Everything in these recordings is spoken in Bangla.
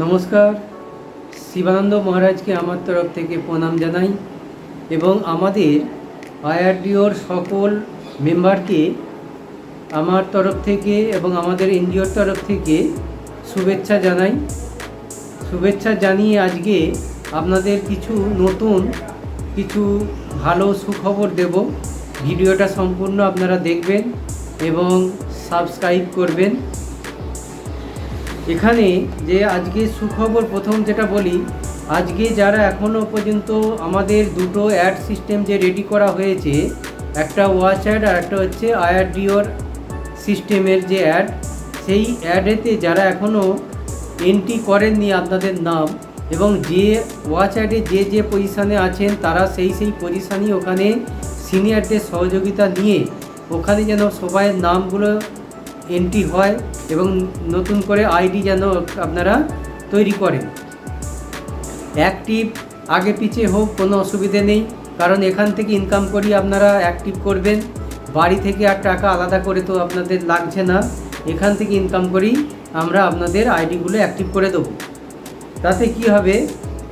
নমস্কার। শিবানন্দ মহারাজকে আমার তরফ থেকে প্রণাম জানাই এবং আমাদের আইআরডিওর সকল মেম্বারকে আমার তরফ থেকে এবং আমাদের এনজিওর তরফ থেকে শুভেচ্ছা জানাই। শুভেচ্ছা জানিয়ে আজকে আপনাদের নতুন কিছু ভালো সুখবর দেব। ভিডিওটা সম্পূর্ণ আপনারা দেখবেন এবং সাবস্ক্রাইব করবেন। এখানে যে আজকে সুখবর প্রথম যেটা বলি, আজকে যারা এখনও পর্যন্ত আমাদের দুটো অ্যাড সিস্টেম যে রেডি করা হয়েছে, একটা ওয়াচ অ্যাড আর একটা হচ্ছে আইআরডিওর সিস্টেমের যে অ্যাড, সেই অ্যাডেতে যারা এখনও এন্ট্রি করেননি আপনাদের নাম এবং যে ওয়াচ অ্যাডে যে পজিশানে আছেন তারা সেই পজিশানই ওখানে সিনিয়রদের সহযোগিতা নিয়ে ওখানে যেন সবাই নামগুলো এন্ট্রি হয় এবং নতুন করে আইডি যেন আপনারা তৈরি করেন। অ্যাক্টিভ আগে পিছিয়ে হোক, কোনো অসুবিধে নেই, কারণ এখান থেকে ইনকাম করি আপনারা অ্যাক্টিভ করবেন। বাড়ি থেকে আর টাকা আলাদা করে তো আপনাদের লাগছে না, এখান থেকে ইনকাম করি আমরা আপনাদের আইডিগুলো অ্যাক্টিভ করে দেবো। তাতে কি হবে,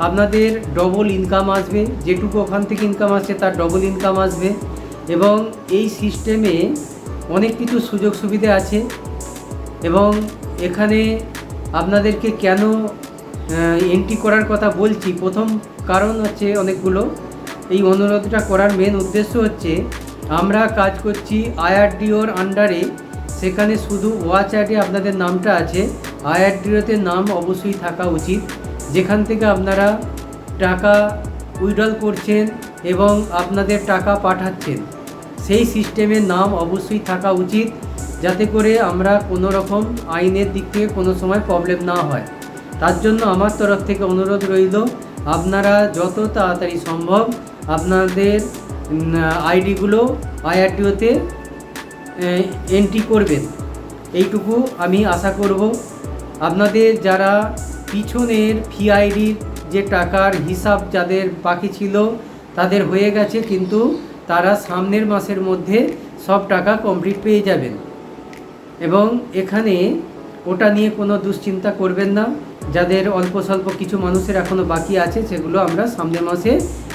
আপনাদের ডবল ইনকাম আসবে, যেটুকু ওখান থেকে ইনকাম আসছে তার ডবল ইনকাম আসবে। এবং এই সিস্টেমে অনেক কিছু সুযোগ সুবিধা আছে এবং এখানে আপনাদেরকে কেন এন্ট্রি করার কথা বলছি, প্রথম কারণ হচ্ছে অনেকগুলো। এই অনুরোধটা করার মেন উদ্দেশ্য হচ্ছে, আমরা কাজ করছি আইআরডিওর আন্ডারে, সেখানে শুধু ওয়াচ অ্যাডে আপনাদের নামটা আছে, আইআরডিওতে নাম অবশ্যই থাকা উচিত। যেখান থেকে আপনারা টাকা উইথড্রল করছেন এবং আপনাদের টাকা পাঠাচ্ছেন, সেই সিস্টেমের নাম অবশ্যই থাকা উচিত, যাতে করে আমরা কোনো রকম আইনের দিক থেকে কোনো সময় প্রবলেম না হয়। তার জন্য আমার তরফ থেকে অনুরোধ রইল, আপনারা যত তাড়াতাড়ি সম্ভব আপনাদের আইডিগুলো আইআরডিওতে এন্ট্রি করবেন, এইটুকু আমি আশা করব। আপনাদের যারা পিছনের ফিআইডির যে টাকার হিসাব যাদের বাকি ছিল তাদের হয়ে গেছে, কিন্তু তারা সামনের মাসের মধ্যে সব টাকা কমপ্লিট পেয়ে যাবেন এবং এখানে ওটা নিয়ে কোনো দুশ্চিন্তা করবেন না। যাদের অল্প স্বল্প কিছু মানুষের এখনও বাকি আছে, সেগুলো আমরা সামনের মাসে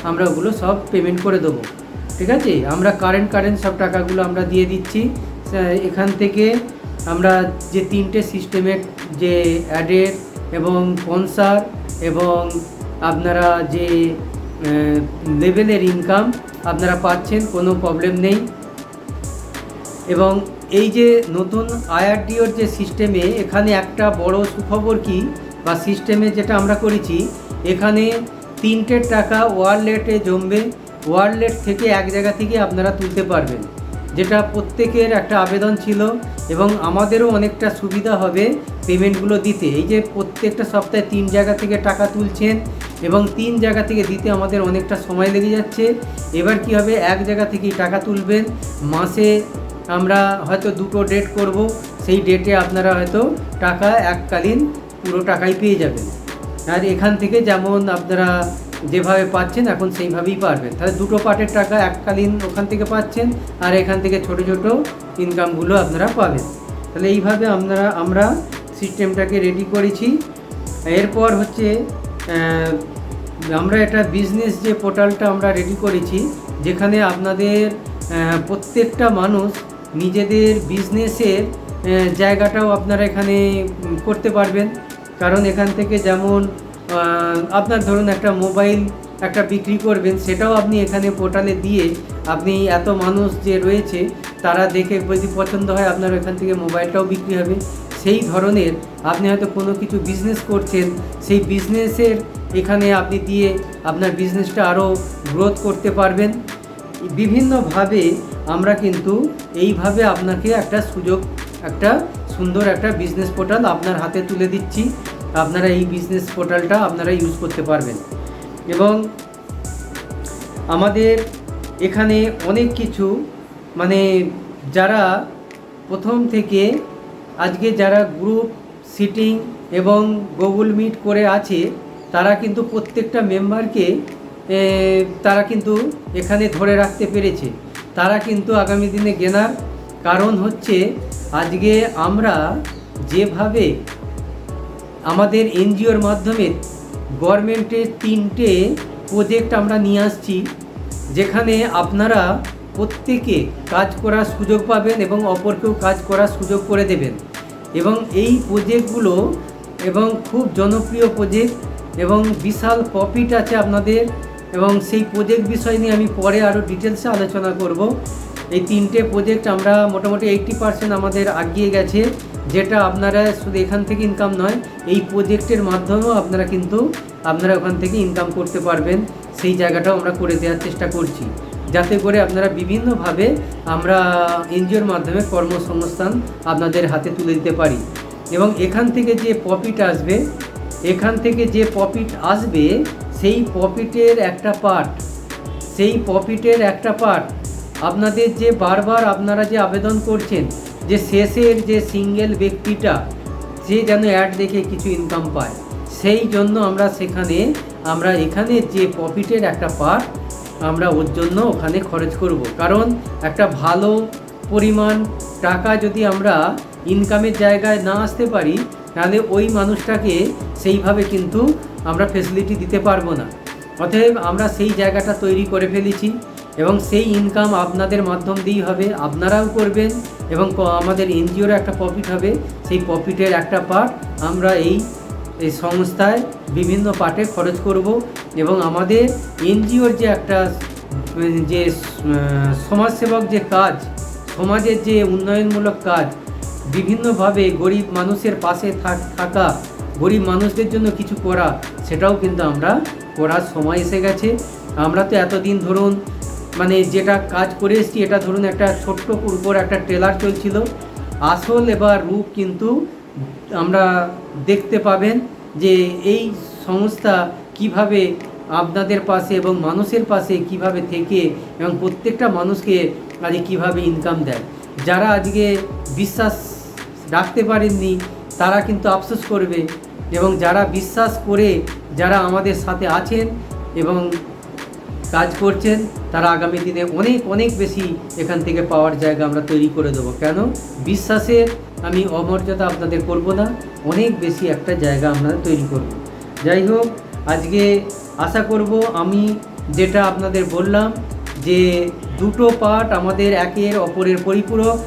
আমরা ওগুলো সব পেমেন্ট করে দেবো। ঠিক আছে, আমরা কারেন্ট সব টাকাগুলো আমরা দিয়ে দিচ্ছি। এখান থেকে আমরা যে তিনটে সিস্টেমের যে অ্যাডের এবং স্পন্সর এবং আপনারা যে লেভেলের ইনকাম আপনারা পাচ্ছেন, কোনো প্রবলেম নেই। এবং এই যে নতুন আইআরডিওর যে সিস্টেমে, এখানে একটা বড় সুখবর কি, বা সিস্টেমে যেটা আমরা করেছি, এখানে 3টে টাকা ওয়ালেটে জমবে। ওয়ালেট থেকে এক জায়গা থেকে আপনারা তুলতে পারবেন, যেটা প্রত্যেকের একটা আবেদন ছিল এবং আমাদেরও অনেকটা সুবিধা হবে পেমেন্টগুলো দিতে। এই যে প্রত্যেকটা সপ্তাহে 3 জায়গা থেকে টাকা তুলছেন এবং 3 জায়গা থেকে দিতে আমাদের অনেকটা সময় লেগে যাচ্ছে। এবার কি হবে, এক জায়গা থেকেই টাকা তুলবেন। মাসে আমরা হয়তো 2টো ডেট করব, সেই ডেটে আপনারা হয়তো টাকা এককালীন পুরো টাকাই পেয়ে যাবেন। আর এখান থেকে যেমন আপনারা যেভাবে পাচ্ছেন এখন সেইভাবেই পারবেন। তাহলে 2টো পার্টের টাকা এককালীন ওখান থেকে পাচ্ছেন আর এখান থেকে ছোট ইনকামগুলো আপনারা পাবেন। তাহলে এইভাবে আমরা সিস্টেমটাকে রেডি করেছি। এরপর হচ্ছে আমরা এটা বিজনেস যে পোর্টালটা আমরা রেডি করেছি, যেখানে আপনাদের প্রত্যেকটা মানুষ নিজেদের বিজনেসের জায়গাটাও আপনারা এখানে করতে পারবেন। কারণ এখান থেকে যেমন আপনার ধরুন একটা মোবাইল একটা বিক্রি করবেন, সেটাও আপনি এখানে পোর্টালে দিয়ে আপনি এত মানুষ যে রয়েছে তারা দেখে যদি পছন্দ হয় আপনার এখান থেকে মোবাইলটাও বিক্রি হবে। সেই ধরনের আপনি হয়তো কোনো কিছু বিজনেস করছেন, সেই বিজনেসের এখানে আপনি দিয়ে আপনার বিজনেসটা আরও গ্রোথ করতে পারবেন। বিভিন্নভাবে আমরা কিন্তু এইভাবে আপনাকে একটা সুন্দর একটা বিজনেস পোর্টাল আপনার হাতে তুলে দিচ্ছি। আপনারা এই বিজনেস পোর্টালটা আপনারা ইউজ করতে পারবেন এবং আমাদের এখানে অনেক কিছু, মানে যারা প্রথম থেকে আজকে যারা গ্রুপ সিটিং এবং গুগল মিট করে আছে, তারা কিন্তু প্রত্যেকটা মেম্বারকে তারা কিন্তু এখানে ধরে রাখতে পেরেছে। তারা কিন্তু আগামী দিনে গেনার। কারণ হচ্ছে আজকে আমরা যেভাবে আমাদের এনজিওর মাধ্যমে গভর্নমেন্টের 3টে প্রজেক্ট আমরা নিয়ে আসছি, যেখানে আপনারা প্রত্যেকে কাজ করার সুযোগ পাবেন এবং অপরকেও কাজ করার সুযোগ করে দেবেন। এবং এই প্রজেক্টগুলো এবং খুব জনপ্রিয় প্রজেক্ট এবং বিশাল প্রফিট আছে আপনাদের, এবং সেই প্রজেক্ট বিষয় নিয়ে আমি পরে আরও ডিটেলসে আলোচনা করব। এই 3টে প্রজেক্ট আমরা মোটামুটি 80% আমাদের এগিয়ে গেছে, যেটা আপনারা শুধু এখান থেকে ইনকাম নয়, এই প্রজেক্টের মাধ্যমেও আপনারা ওখান থেকে ইনকাম করতে পারবেন। সেই জায়গাটাও আমরা করে দেওয়ার চেষ্টা করছি, যাতে করে আপনারা বিভিন্নভাবে আমরা এনজিওর মাধ্যমে কর্মসংস্থান আপনাদের হাতে তুলে দিতে পারি। এবং এখান থেকে যে প্রফিট আসবে সেই প্রফিটের একটা পার্ট আপনাদের যে বারবার আপনারা যে আবেদন করছেন যে শেষের যে সিঙ্গেল ব্যক্তিটা সে যেন অ্যাড দেখে কিছু ইনকাম পায়, সেই জন্য আমরা এখানে যে প্রফিটের একটা পার্ট আমরা ওর জন্য ওখানে খরচ করব। কারণ একটা ভালো পরিমাণ টাকা যদি আমরা ইনকামের জায়গায় না আসতে পারি, তাহলে ওই মানুষটাকে সেইভাবে কিন্তু আমরা ফেসিলিটি দিতে পারবো না। অতএব আমরা সেই জায়গাটা তৈরি করে ফেলেছি এবং সেই ইনকাম আপনাদের মাধ্যম দিয়েই হবে, আপনারাও করবেন এবং আমাদের এনজিওর একটা প্রফিট হবে। সেই প্রফিটের একটা পার্ট আমরা এই সংস্থায় বিভিন্ন পার্টে খরচ করব। এবং আমাদের এনজিওর যে সমাজসেবক যে কাজ, সমাজের যে উন্নয়নমূলক কাজ, বিভিন্নভাবে গরিব মানুষের পাশে থাকা, গরিব মানুষদের জন্য কিছু করা, সেটাও কিন্তু আমরা করার সময় এসে গেছে। আমরা তো এতদিন ধরুন যেটা কাজ করে এসেছি, এটা ধরুন একটা ছোট্ট উপর একটা ট্রেলার চলছিল। আসল এবার রূপ কিন্তু আমরা দেখতে পাবেন যে এই সংস্থা কিভাবে আপনাদের পাশে এবং মানুষের পাশে কিভাবে থেকে এবং প্রত্যেকটা মানুষকে আজকে কীভাবে ইনকাম দেয়। যারা আজকে বিশ্বাস রাখতে পারেননি তারা কিন্তু আফসোস করবে, এবং যারা বিশ্বাস করে যারা আমাদের সাথে আছেন এবং কাজ করছেন, তারা আগামী দিনে অনেক বেশি এখান থেকে পাওয়ার জায়গা আমরা তৈরি করে দেবো। কেন? বিশ্বাসের আমি অমর্যাদা আপনাদের করব না, অনেক বেশি একটা জায়গা আমরা তৈরি করব। যাই হোক, আজকে আশা করব আমি যেটা আপনাদের বললাম যে দুটো পার্ট আমাদের একের অপরের পরিপূরক,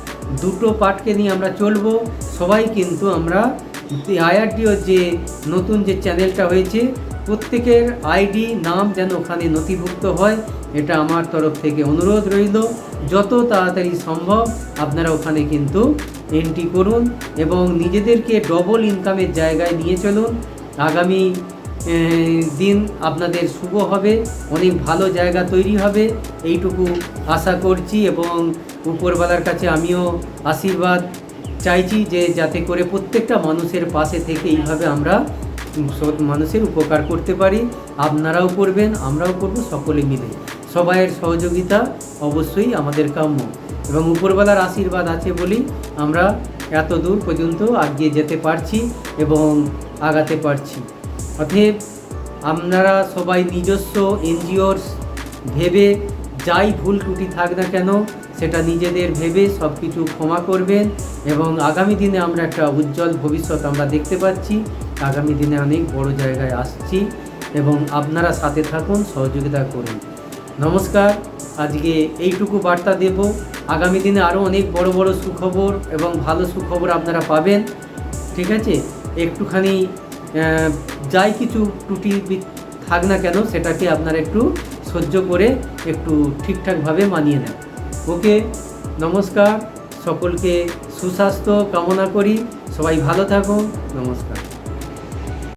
দুটো পার্টকে নিয়ে আমরা চলবো। সবাই কিন্তু আমরা আইআরডিওর যে নতুন যে চ্যানেলটা হয়েছে, প্রত্যেকের আইডি নাম যেন ওখানে নথিভুক্ত হয়, এটা আমার তরফ থেকে অনুরোধ রইল। যত তাড়াতাড়ি সম্ভব আপনারা ওখানে কিন্তু এন্ট্রি করুন এবং নিজেদেরকে ডবল ইনকামের জায়গায় নিয়ে চলুন। আগামী দিন আপনাদের শুভ হবে, অনেক ভালো জায়গা তৈরি হবে, এইটুকু আশা করছি। এবং উপরওয়ালার কাছে আমিও আশীর্বাদ চাইছি যে যাতে করে প্রত্যেকটা মানুষের পাশে থেকে এইভাবে আমরা মানুষের উপকার করতে পারি। আপনারাও করবেন, আমরাও করব, সকলে মিলে। সবাইয়ের সহযোগিতা অবশ্যই আমাদের কাম্য, এবং উপরওয়ালার আশীর্বাদ আছে বলেই আমরা এত দূর পর্যন্ত এগিয়ে যেতে পারছি এবং আগাতে পারছি। অতএব আপনারা সবাই নিজস্ব এনজিওর ভেবে যাই ভুল ত্রুটি থাক না কেন, সেটা নিজেদের ভেবে সব কিছু ক্ষমা করবেন। এবং আগামী দিনে আমরা একটা উজ্জ্বল ভবিষ্যৎ আমরা দেখতে পাচ্ছি। আগামী দিনে অনেক বড় জায়গায় আসছি এবং আপনারা সাথে থাকুন, সহযোগিতা করুন। নমস্কার। আজকে এইটুকু বার্তা দেব। আগামী দিনে আরও অনেক বড় বড় সুখবর এবং ভালো সুখবর আপনারা পাবেন। ঠিক আছে? একটুখানি যাই কিছু ত্রুটি থাক না কেন, সেটাকে আপনারা একটু সহ্য করে একটু ঠিকঠাকভাবে মানিয়ে নেন। ওকে, নমস্কার। সকলকে সুস্বাস্থ্য কামনা করি। সবাই ভালো থাকুন। নমস্কার।